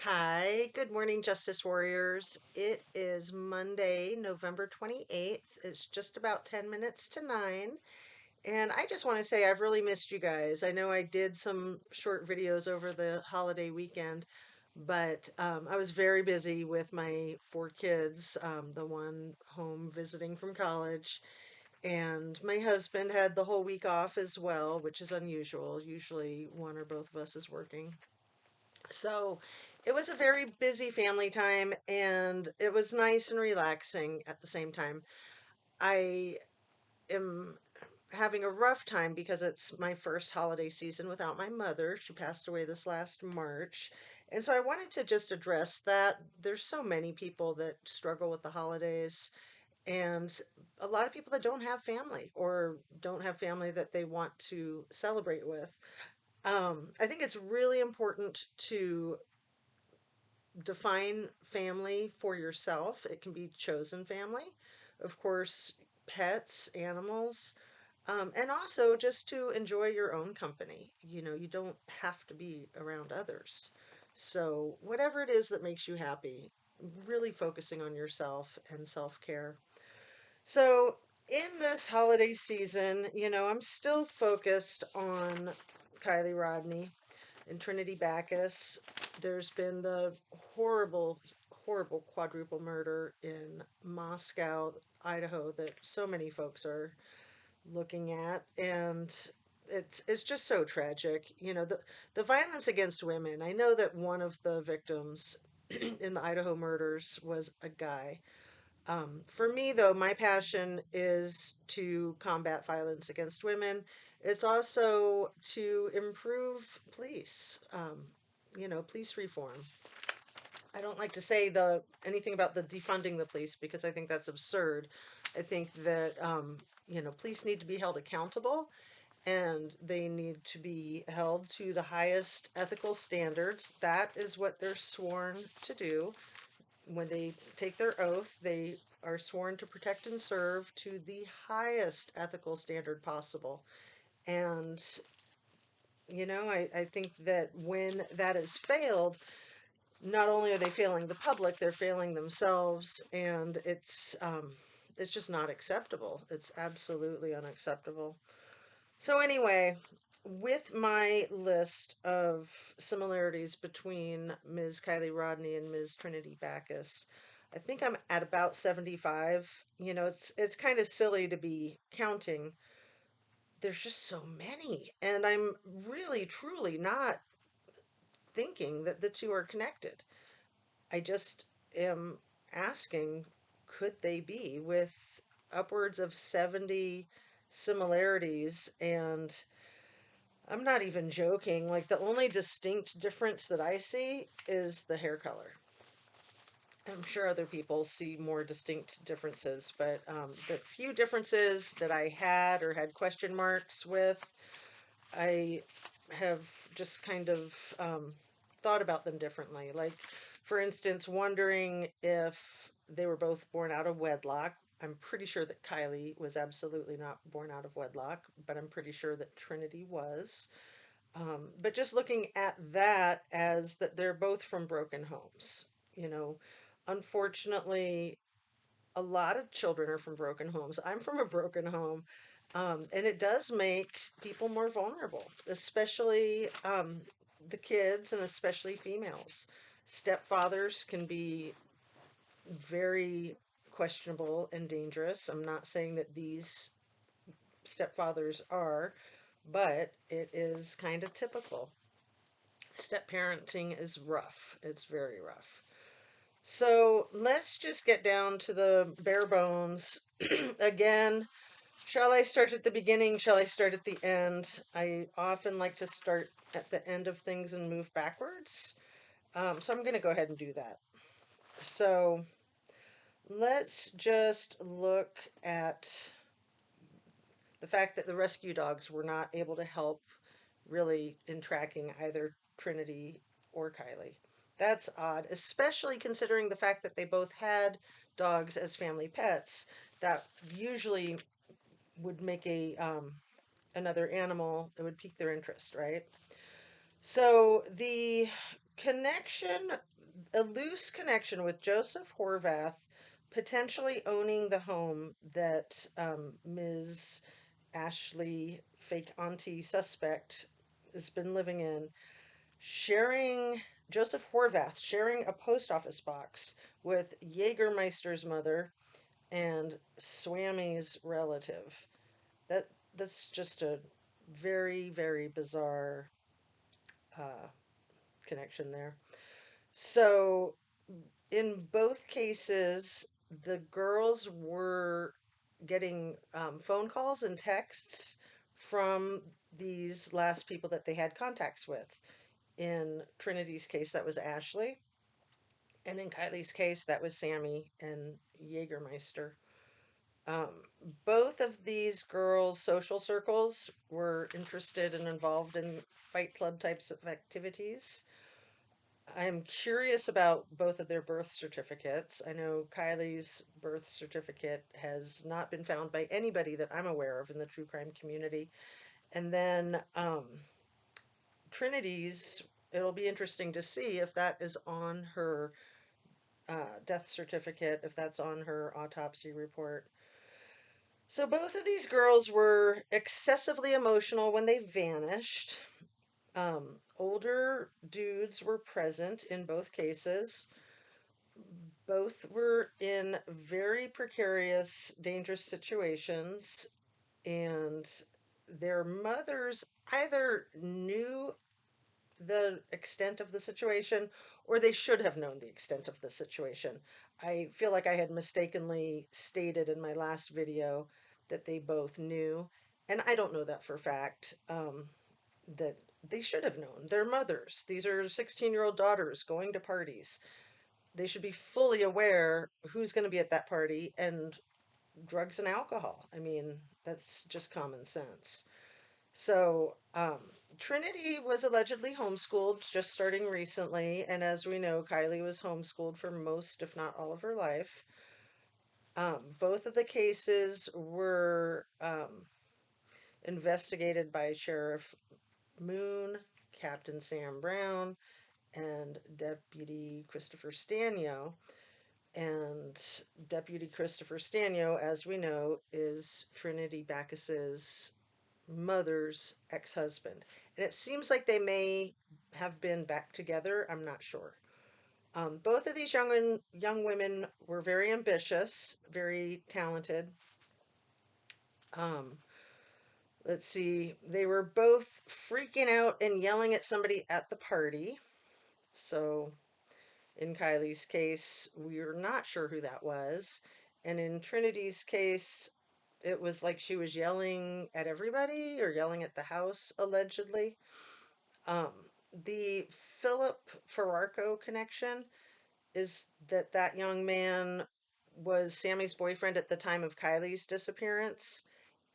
Hi, good morning, Justice Warriors. It is Monday, November 28th. It's just about 10 minutes to 9. And I just want to say I've really missed you guys. I know I did some short videos over the holiday weekend, but I was very busy with my four kids, the one home visiting from college, and my husband had the whole week off as well, which is unusual. Usually one or both of us is working. So it was a very busy family time and it was nice and relaxing at the same time. I am having a rough time because it's my first holiday season without my mother. She passed away this last March. And so I wanted to just address that. There's so many people that struggle with the holidays and a lot of people that don't have family or don't have family that they want to celebrate with. I think it's really important to define family for yourself. It can be chosen family, of course, pets, animals, and also just to enjoy your own company. You don't have to be around others. So, whatever it is that makes you happy, really focusing on yourself and self care. So, in this holiday season, I'm still focused on Kylie Rodney and Trinity Backus. There's been the horrible, horrible quadruple murder in Moscow, Idaho, that so many folks are looking at, and it's just so tragic. The violence against women. I know that one of the victims in the Idaho murders was a guy. For me, though, my passion is to combat violence against women. It's also to improve police, police reform. I don't like to say the anything about the defunding the police because I think that's absurd. I think that police need to be held accountable and they need to be held to the highest ethical standards. That is what they're sworn to do when they take their oath, they are sworn to protect and serve to the highest ethical standard possible. And, I think that when that has failed, not only are they failing the public, they're failing themselves, and it's just not acceptable. It's absolutely unacceptable. So anyway, with my list of similarities between Ms. Kylie Rodney and Ms. Trinity Backus, I think I'm at about 75. It's kind of silly to be counting. There's just so many, and I'm really truly not thinking that the two are connected. I just am asking, could they be with upwards of 70 similarities? And I'm not even joking. Like, the only distinct difference that I see is the hair color. I'm sure other people see more distinct differences, but the few differences that I had or had question marks with, I have just kind of thought about them differently. Like, for instance, wondering if they were both born out of wedlock. I'm pretty sure that Kylie was absolutely not born out of wedlock, but I'm pretty sure that Trinity was. But just looking at that as that they're both from broken homes. You know, Unfortunately, a lot of children are from broken homes. I'm from a broken home, and it does make people more vulnerable, especially the kids and especially females. Stepfathers can be very questionable and dangerous. I'm not saying that these stepfathers are, but it is kind of typical. Step parenting is rough. It's very rough. So let's just get down to the bare bones. Again, shall I start at the beginning? Shall I start at the end? I often like to start at the end of things and move backwards. So I'm going to go ahead and do that. So let's just look at the fact that the rescue dogs were not able to help really in tracking either Trinity or Kylie. That's odd, especially considering the fact that they both had dogs as family pets. That usually would make a another animal that would pique their interest, right? So the connection, a loose connection with Joseph Horvath potentially owning the home that Ms. Ashley, fake auntie suspect, has been living in, sharing Joseph Horvath sharing a post office box with Jägermeister's mother and Swammy's relative. That that's just a very, very bizarre uh, connection there. So in both cases, the girls were getting phone calls and texts from these last people that they had contacts with. In Trinity's case, that was Ashley. And in Kylie's case, that was Sammy and Jägermeister. Um, both of these girls' social circles were interested and involved in fight club types of activities. I'm curious about both of their birth certificates. I know Kylie's birth certificate has not been found by anybody that I'm aware of in the true crime community. And then Trinity's, it'll be interesting to see if that is on her death certificate, if that's on her autopsy report. So both of these girls were excessively emotional when they vanished. Older dudes were present in both cases. Both were in very precarious, dangerous situations, and their mothers either knew the extent of the situation or they should have known the extent of the situation. I feel like I had mistakenly stated in my last video that they both knew, and I don't know that for a fact. That they should have known. They're mothers. These are 16-year-old daughters going to parties. They should be fully aware who's going to be at that party and drugs and alcohol. I mean, that's just common sense. So, Trinity was allegedly homeschooled just starting recently, and as we know, Kylie was homeschooled for most, if not all, of her life. Both of the cases were investigated by Sheriff Moon, Captain Sam Brown, and Deputy Christopher Stanio. And Deputy Christopher Stanio, as we know, is Trinity Backus's mother's ex-husband. And it seems like they may have been back together. I'm not sure. Both of these young women were very ambitious, very talented. Um, let's see, they were both freaking out and yelling at somebody at the party. So in Kylie's case, we're not sure who that was. And in Trinity's case, it was like she was yelling at everybody or yelling at the house, allegedly. Um, the Philip Ferrarco connection is that young man was Sammy's boyfriend at the time of Kylie's disappearance.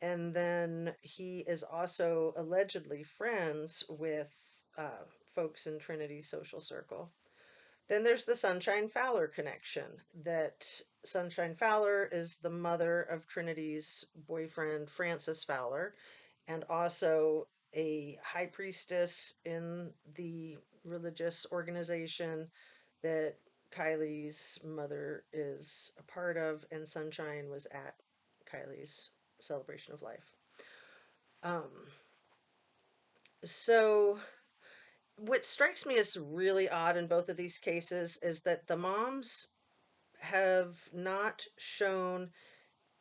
And then he is also allegedly friends with folks in Trinity's social circle. Then there's the Sunshine Fowler connection, that Sunshine Fowler is the mother of Trinity's boyfriend, Francis Fowler, and also a high priestess in the religious organization that Kylie's mother is a part of, and Sunshine was at Kylie's celebration of life. Um, so, what strikes me as really odd in both of these cases is that the moms have not shown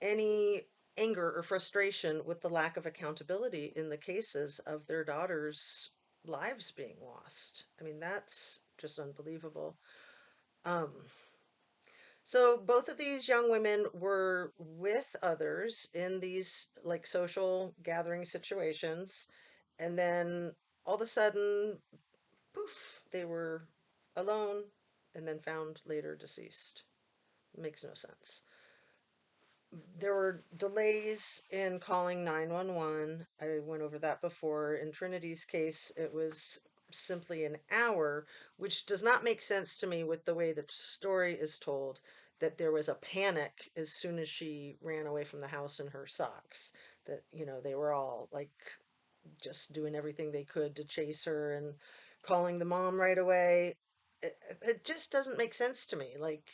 any anger or frustration with the lack of accountability in the cases of their daughters' lives being lost. I mean, that's just unbelievable. Um, so both of these young women were with others in these like social gathering situations, and then all of a sudden, poof, they were alone and then found later deceased. Makes no sense. There were delays in calling 911. I went over that before. In Trinity's case, it was simply an hour, which does not make sense to me with the way the story is told, that there was a panic as soon as she ran away from the house in her socks. That, they were all like just doing everything they could to chase her and calling the mom right away. It just doesn't make sense to me. Like,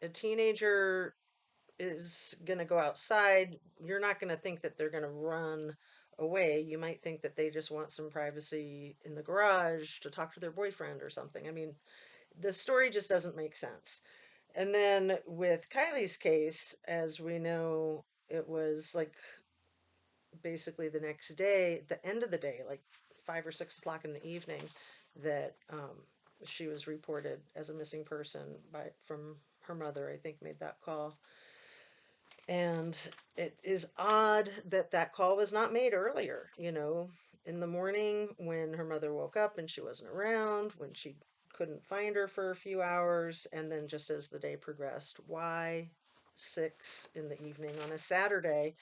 a teenager is going to go outside. You're not going to think that they're going to run away. You might think that they just want some privacy in the garage to talk to their boyfriend or something. I mean, the story just doesn't make sense. And then with Kylie's case, as we know, it was like basically the next day, the end of the day, like 5 or 6 o'clock in the evening, that she was reported as a missing person from her mother. I think made that call, and it is odd that that call was not made earlier. In the morning when her mother woke up and she wasn't around, when she couldn't find her for a few hours, and then just as the day progressed, why 6 in the evening on a Saturday?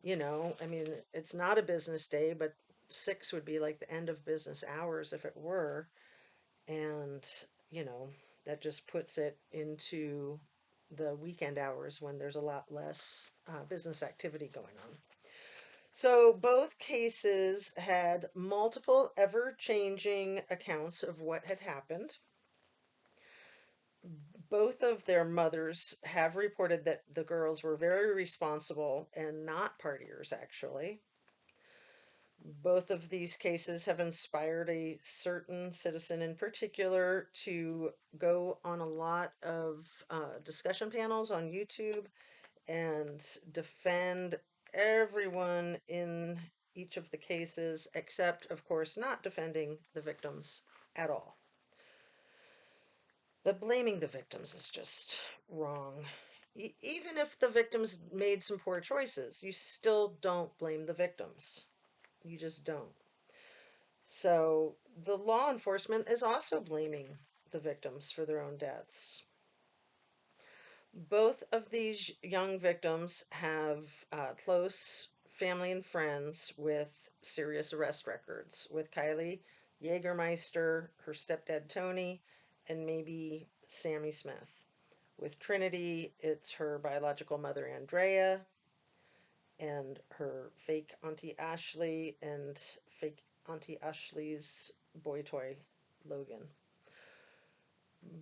I mean, it's not a business day, but 6 would be like the end of business hours if it were. And, you know, that just puts it into the weekend hours when there's a lot less business activity going on. So both cases had multiple ever changing accounts of what had happened. Both of their mothers have reported that the girls were very responsible and not partiers, actually. Both of these cases have inspired a certain citizen in particular to go on a lot of discussion panels on YouTube and defend everyone in each of the cases, except, of course, not defending the victims at all. The blaming the victims is just wrong. Even if the victims made some poor choices, you still don't blame the victims. You just don't. So the law enforcement is also blaming the victims for their own deaths. Both of these young victims have close family and friends with serious arrest records. With Kylie, Jägermeister, her stepdad Tony, and maybe Sammy Smith. With Trinity, it's her biological mother Andrea and her fake Auntie Ashley and fake Auntie Ashley's boy toy Logan.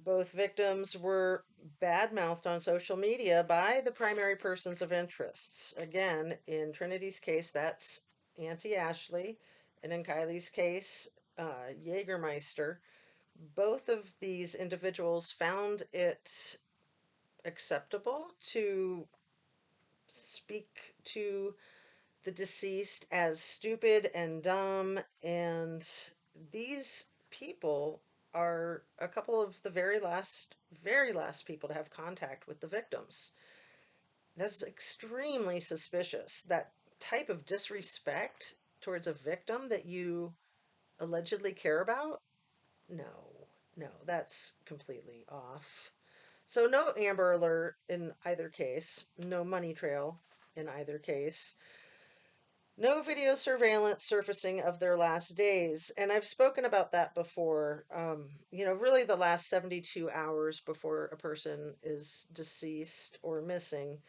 Both victims were bad-mouthed on social media by the primary persons of interests. Again, in Trinity's case, that's Auntie Ashley, and in Kylie's case, Jägermeister. Both of these individuals found it acceptable to speak to the deceased as stupid and dumb, and these people are a couple of the very last people to have contact with the victims. That's extremely suspicious. That type of disrespect towards a victim that you allegedly care about? No, no, that's completely off. So, no Amber Alert in either case, no money trail in either case. No video surveillance surfacing of their last days. And I've spoken about that before. Really the last 72 hours before a person is deceased or missing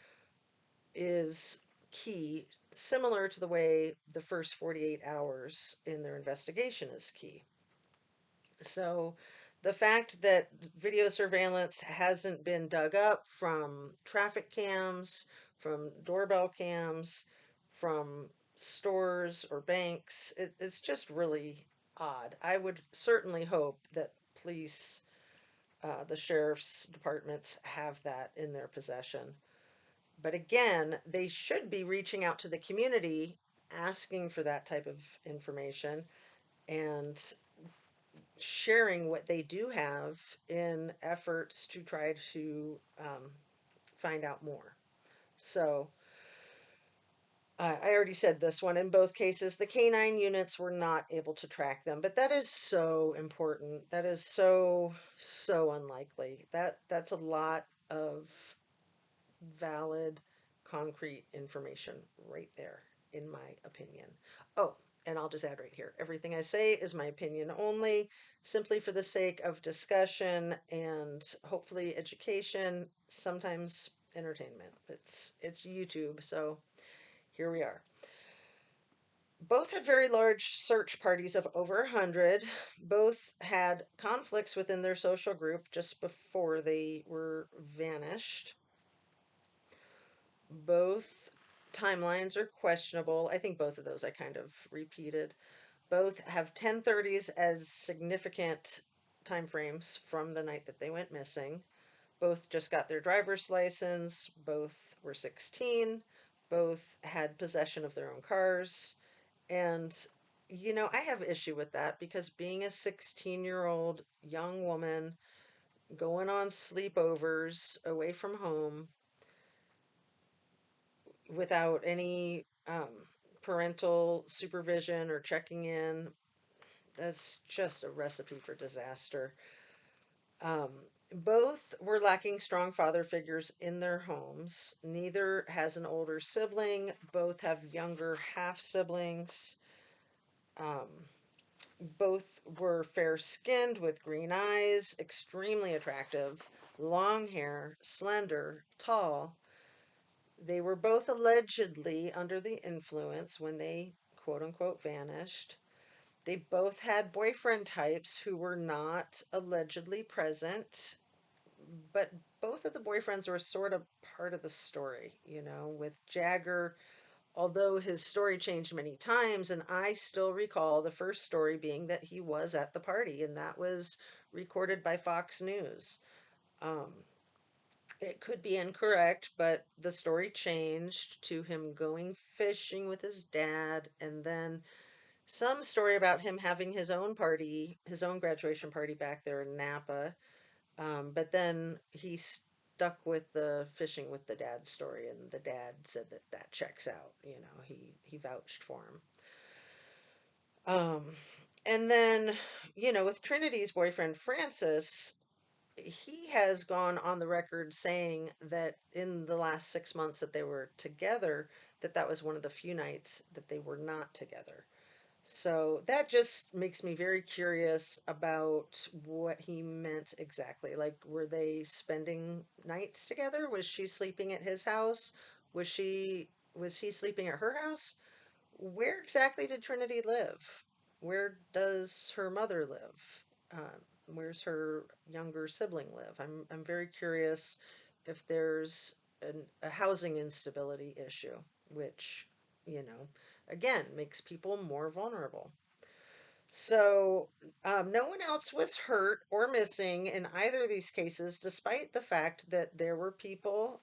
is key, similar to the way the first 48 hours in their investigation is key. So the fact that video surveillance hasn't been dug up from traffic cams, from doorbell cams, from stores or banks, it's just really odd. I would certainly hope that police, the sheriff's departments have that in their possession. But again, they should be reaching out to the community, asking for that type of information, and sharing what they do have in efforts to try to find out more. So, I already said this one. In both cases, the canine units were not able to track them, but that is so important. That is so, so unlikely. That's a lot of valid, concrete information right there, in my opinion. Oh, and I'll just add right here, everything I say is my opinion only, simply for the sake of discussion and hopefully education, sometimes entertainment. It's YouTube, so here we are. Both had very large search parties of over 100. Both had conflicts within their social group just before they were vanished. Both timelines are questionable. I think both of those I kind of repeated. Both have 1030s as significant time frames from the night that they went missing. Both just got their driver's license. Both were 16. Both had possession of their own cars. And, I have issue with that because being a 16-year-old young woman going on sleepovers away from home without any parental supervision or checking in, that's just a recipe for disaster. Um, Both were lacking strong father figures in their homes. Neither has an older sibling. Both have younger half siblings. Um, both were fair skinned with green eyes, extremely attractive, long hair, slender, tall. They were both allegedly under the influence when they quote unquote vanished. They both had boyfriend types who were not allegedly present, but both of the boyfriends were sort of part of the story, with Jagger, although his story changed many times, and I still recall the first story being that he was at the party, and that was recorded by Fox News. Um, it could be incorrect, but the story changed to him going fishing with his dad, and then some story about him having his own party, his own graduation party back there in Napa. But then he stuck with the fishing with the dad story, and the dad said that that checks out. He vouched for him. Um, and then, with Trinity's boyfriend Francis, he has gone on the record saying that in the last 6 months that they were together, that that was one of the few nights that they were not together. So that just makes me very curious about what he meant exactly. Like, were they spending nights together? Was she sleeping at his house? Was he sleeping at her house? Where exactly did Trinity live? Where does her mother live? Where's her younger sibling live? I'm very curious if there's a housing instability issue, which, you know, again, makes people more vulnerable. So, no one else was hurt or missing in either of these cases, despite the fact that there were people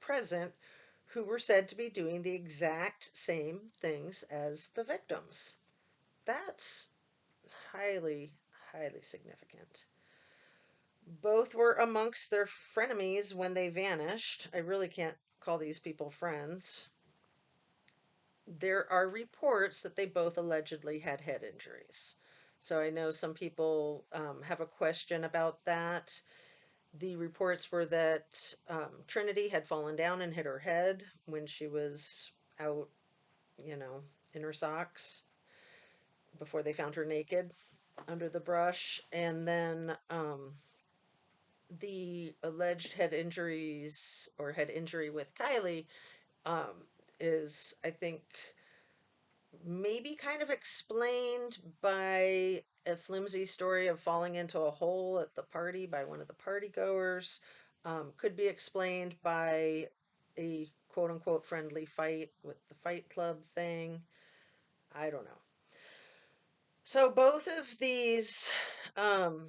present who were said to be doing the exact same things as the victims. That's highly, highly significant. Both were amongst their frenemies when they vanished. I really can't call these people friends. There are reports that they both allegedly had head injuries. So I know some people have a question about that. The reports were that Trinity had fallen down and hit her head when she was out, you know, in her socks before they found her naked under the brush. And then the alleged head injuries or head injury with Kylie um, is, I think, maybe kind of explained by a flimsy story of falling into a hole at the party by one of the party goers. Could be explained by a quote unquote friendly fight with the fight club thing. I don't know. So both of these um,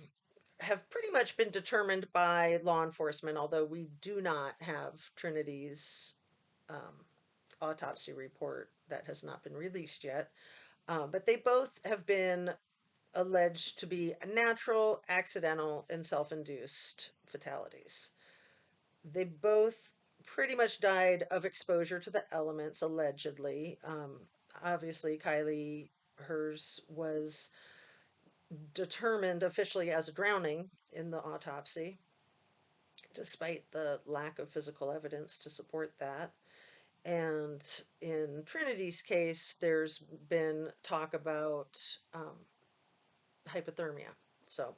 have pretty much been determined by law enforcement, although we do not have Trinity's um, autopsy report that has not been released yet. But they both have been alleged to be natural, accidental, and self induced fatalities. They both pretty much died of exposure to the elements, allegedly. Obviously, Kylie, hers was determined officially as a drowning in the autopsy, despite the lack of physical evidence to support that. And in Trinity's case, there's been talk about hypothermia. So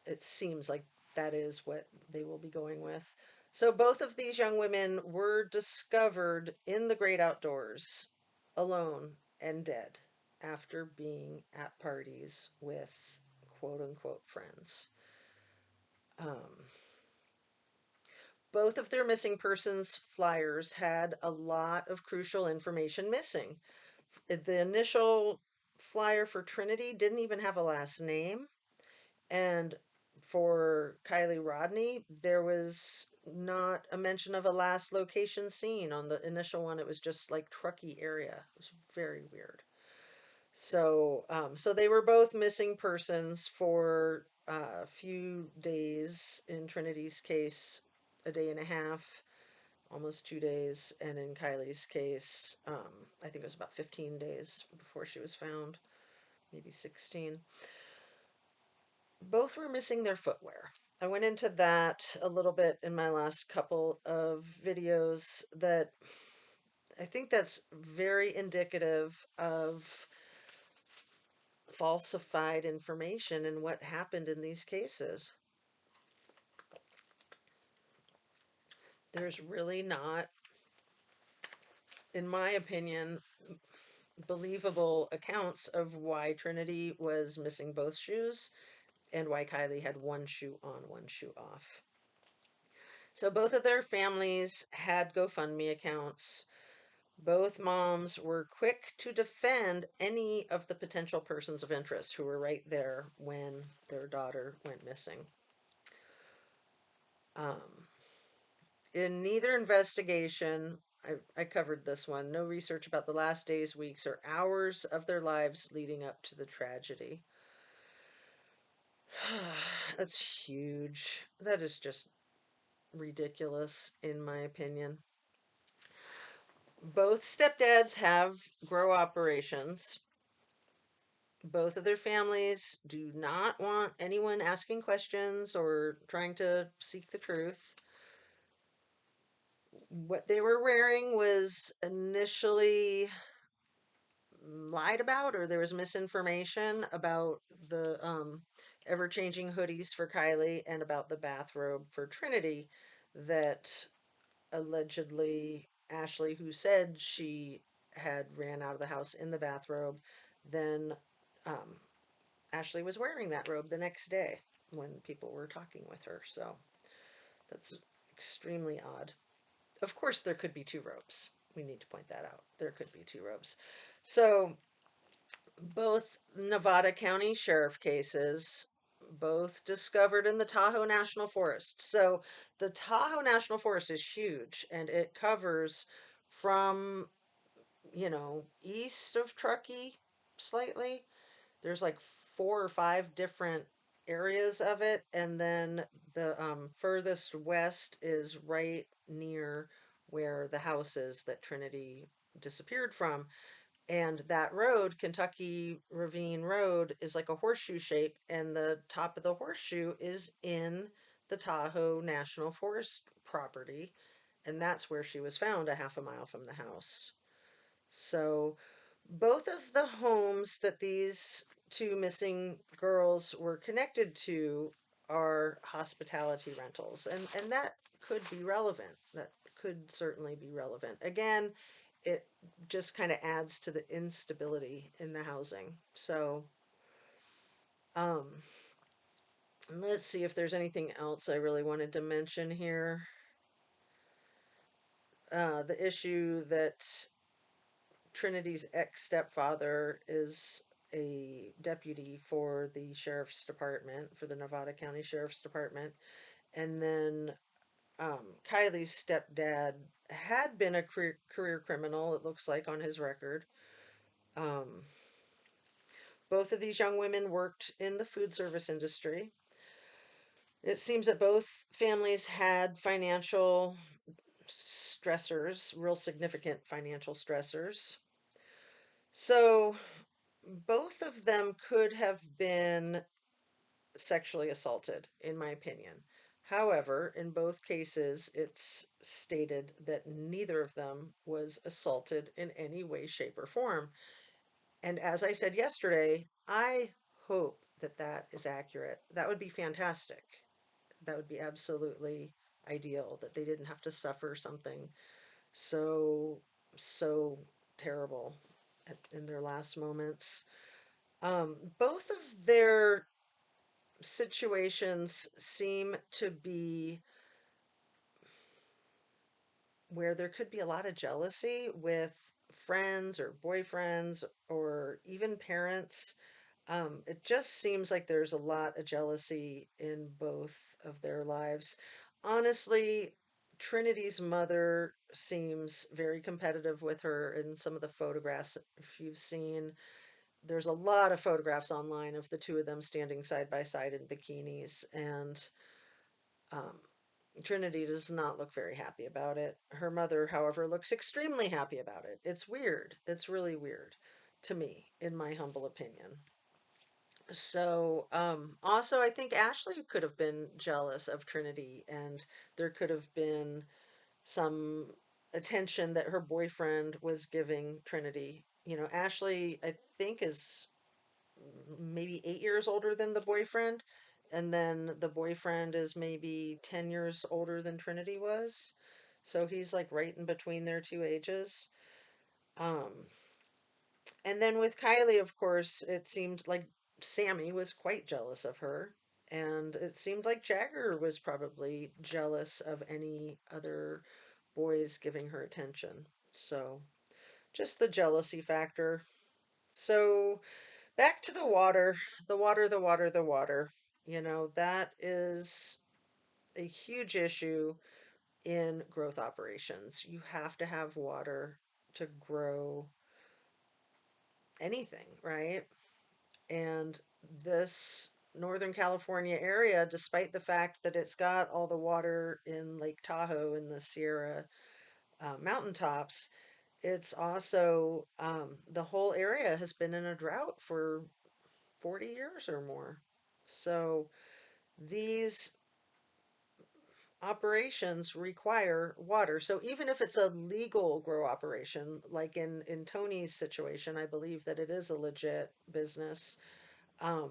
it seems like that is what they will be going with. So both of these young women were discovered in the great outdoors alone and dead after being at parties with quote unquote friends. Um, Both of their missing persons flyers had a lot of crucial information missing. The initial flyer for Trinity didn't even have a last name. And for Kylie Rodney, there was not a mention of a last location seen on the initial one. It was just like Truckee area. It was very weird. So they were both missing persons for a few days in Trinity's case, a day and a half, almost 2 days, and in Kylie's case, I think it was about 15 days before she was found, maybe 16. Both were missing their footwear. I went into that a little bit in my last couple of videos that I think that's very indicative of falsified information and what happened in these cases. There's really not, in my opinion, believable accounts of why Trinity was missing both shoes and why Kylie had one shoe on, one shoe off. So both of their families had GoFundMe accounts. Both moms were quick to defend any of the potential persons of interest who were right there when their daughter went missing. Um, in neither investigation, I covered this one, no research about the last days, weeks, or hours of their lives leading up to the tragedy. That's huge. That is just ridiculous, in my opinion. Both stepdads have grow operations. Both of their families do not want anyone asking questions or trying to seek the truth. What they were wearing was initially lied about, or there was misinformation about the ever changing hoodies for Kylie and about the bathrobe for Trinity that allegedly Ashley, who said she had ran out of the house in the bathrobe, then um, Ashley was wearing that robe the next day when people were talking with her. So that's extremely odd. Of course, there could be two robes. We need to point that out. There could be two robes. So both Nevada County Sheriff cases, both discovered in the Tahoe National Forest. So the Tahoe National Forest is huge and it covers from, east of Truckee slightly. There's like 4 or 5 different areas of it, and then the furthest west is right near where the house is that Trinity disappeared from. And that road, Kentucky Ravine Road, is like a horseshoe shape, and the top of the horseshoe is in the Tahoe National Forest property, and that's where she was found, a half a mile from the house. So, both of the homes that these two missing girls were connected to are hospitality rentals, and that could be relevant. That could certainly be relevant. Again, it just kind of adds to the instability in the housing. So, um, let's see if there's anything else I really wanted to mention here. The issue that Trinity's ex stepfather is a deputy for the sheriff's department, for the Nevada County Sheriff's Department. And then Kylie's stepdad had been a career criminal, it looks like, on his record. Um, Both of these young women worked in the food service industry. It seems that both families had financial stressors, real significant financial stressors. So both of them could have been sexually assaulted, in my opinion. However, in both cases, it's stated that neither of them was assaulted in any way, shape, or form. And as I said yesterday, I hope that that is accurate. That would be fantastic. That would be absolutely ideal, that they didn't have to suffer something so, so terrible. in their last moments. Both of their situations seem to be where there could be a lot of jealousy with friends or boyfriends or even parents. It just seems like there's a lot of jealousy in both of their lives. Honestly, Trinity's mother seems very competitive with her in some of the photographs. If you've seen, there's a lot of photographs online of the two of them standing side by side in bikinis, and um, Trinity does not look very happy about it. Her mother, however, looks extremely happy about it. It's weird. It's really weird to me, in my humble opinion. So, also, I think Ashley could have been jealous of Trinity, and there could have been some attention that her boyfriend was giving Trinity. You know, Ashley, I think, is maybe 8 years older than the boyfriend, and then the boyfriend is maybe 10 years older than Trinity was. So he's like right in between their two ages. Um, and then with Kylie, of course, it seemed like Sammy was quite jealous of her. And it seemed like Jagger was probably jealous of any other boys giving her attention. So just the jealousy factor. So back to the water, the water, the water, the water. You know, that is a huge issue in growth operations. You have to have water to grow anything, right? And this Northern California area, despite the fact that it's got all the water in Lake Tahoe and the Sierra mountaintops, it's also the whole area has been in a drought for 40 years or more. So these operations require water. So even if it's a legal grow operation, like in Tony's situation, I believe that it is a legit business. Um,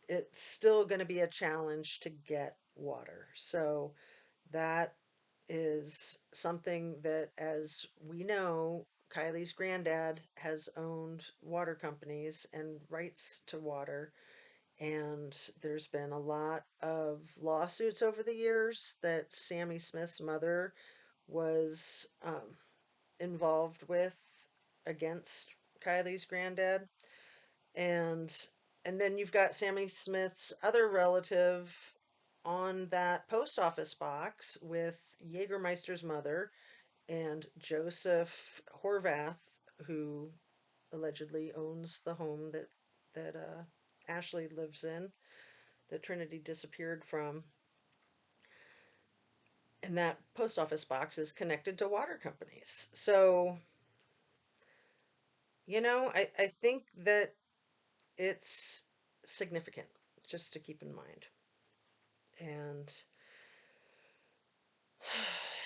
it's still going to be a challenge to get water. So that is something that, as we know, Kylie's granddad has owned water companies and rights to water. And there's been a lot of lawsuits over the years that Sammy Smith's mother was involved with against Kylie's granddad. And and then you've got Sammy Smith's other relative on that post office box with Jägermeister's mother and Joseph Horvath, who allegedly owns the home that Ashley lives in, that Trinity disappeared from. And that post office box is connected to water companies. So, I think that it's significant just to keep in mind. And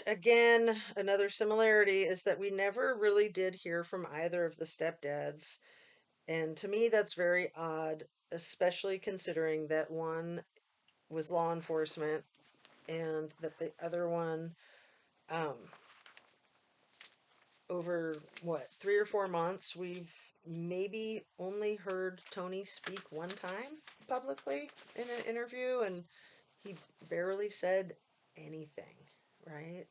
again, another similarity is that we never really did hear from either of the stepdads. And to me, that's very odd, especially considering that one was law enforcement and that the other one, um, over what, 3 or 4 months, we've maybe only heard Tony speak one time publicly in an interview, and he barely said anything, right?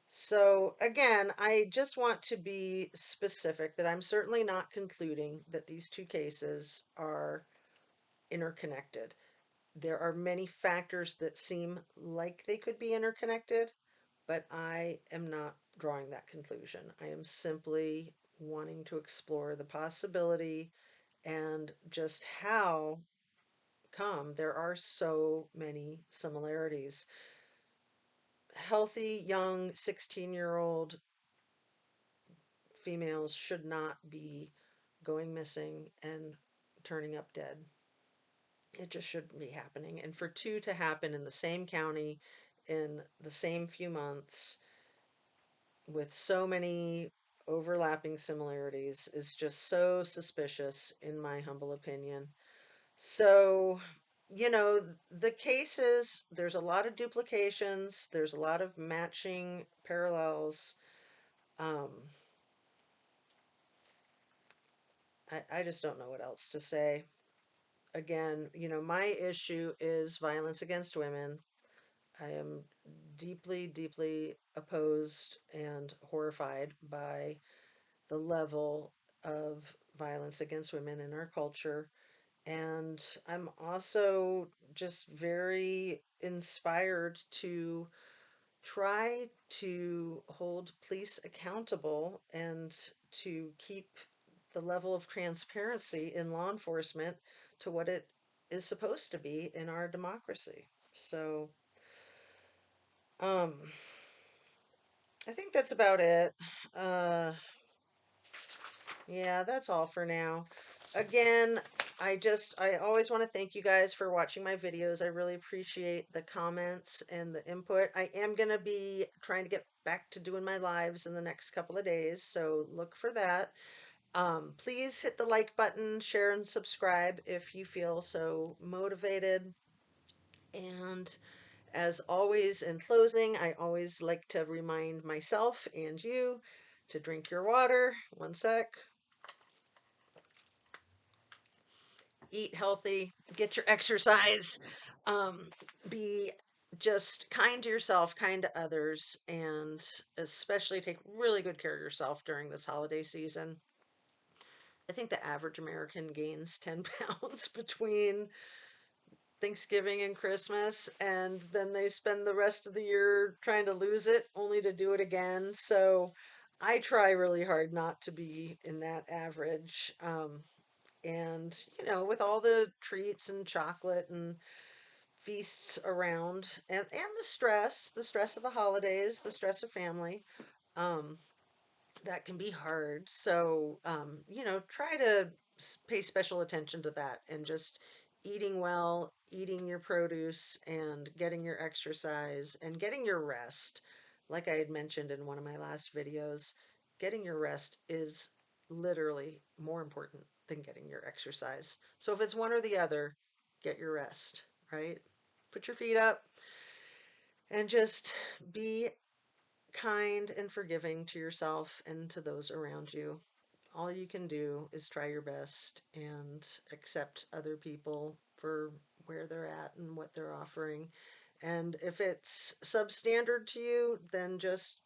So, again, I just want to be specific that I'm certainly not concluding that these two cases are interconnected. There are many factors that seem like they could be interconnected, but I am not drawing that conclusion. I am simply wanting to explore the possibility and just how come there are so many similarities. Healthy, young 16-year-old females should not be going missing and turning up dead. It just shouldn't be happening. And for two to happen in the same county in the same few months with so many overlapping similarities is just so suspicious, in my humble opinion. So, the cases, there's a lot of duplications, there's a lot of matching parallels. Um, I just don't know what else to say. Again, my issue is violence against women. I am deeply, deeply opposed and horrified by the level of violence against women in our culture. And I'm also just very inspired to try to hold police accountable and to keep the level of transparency in law enforcement to what it is supposed to be in our democracy. So, um, I think that's about it. Uh, yeah, that's all for now. Again, I always want to thank you guys for watching my videos. I really appreciate the comments and the input. I am going to be trying to get back to doing my lives in the next couple of days, so look for that. Please hit the like button, share, and subscribe if you feel so motivated. And as always, in closing, I always like to remind myself and you to drink your water. One sec. Eat healthy, get your exercise, um, be just kind to yourself, kind to others, and especially take really good care of yourself during this holiday season. I think the average American gains 10 pounds between Thanksgiving and Christmas, and then they spend the rest of the year trying to lose it only to do it again. So I try really hard not to be in that average. And, with all the treats and chocolate and feasts around, and the stress of the holidays, the stress of family, um, that can be hard. So, try to pay special attention to that and just eating well, eating your produce, and getting your exercise and getting your rest. Like I had mentioned in one of my last videos, getting your rest is literally more important than getting your exercise. So if it's one or the other, get your rest, right? Put your feet up and just be kind and forgiving to yourself and to those around you. All you can do is try your best and accept other people for where they're at and what they're offering. And if it's substandard to you, then just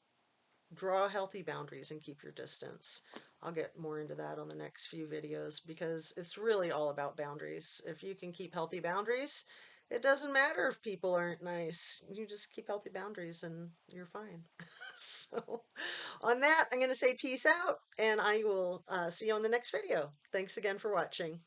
draw healthy boundaries and keep your distance. I'll get more into that on the next few videos because it's really all about boundaries. If you can keep healthy boundaries, it doesn't matter if people aren't nice. You just keep healthy boundaries and you're fine. So, on that, I'm going to say peace out and I will see you on the next video. Thanks again for watching.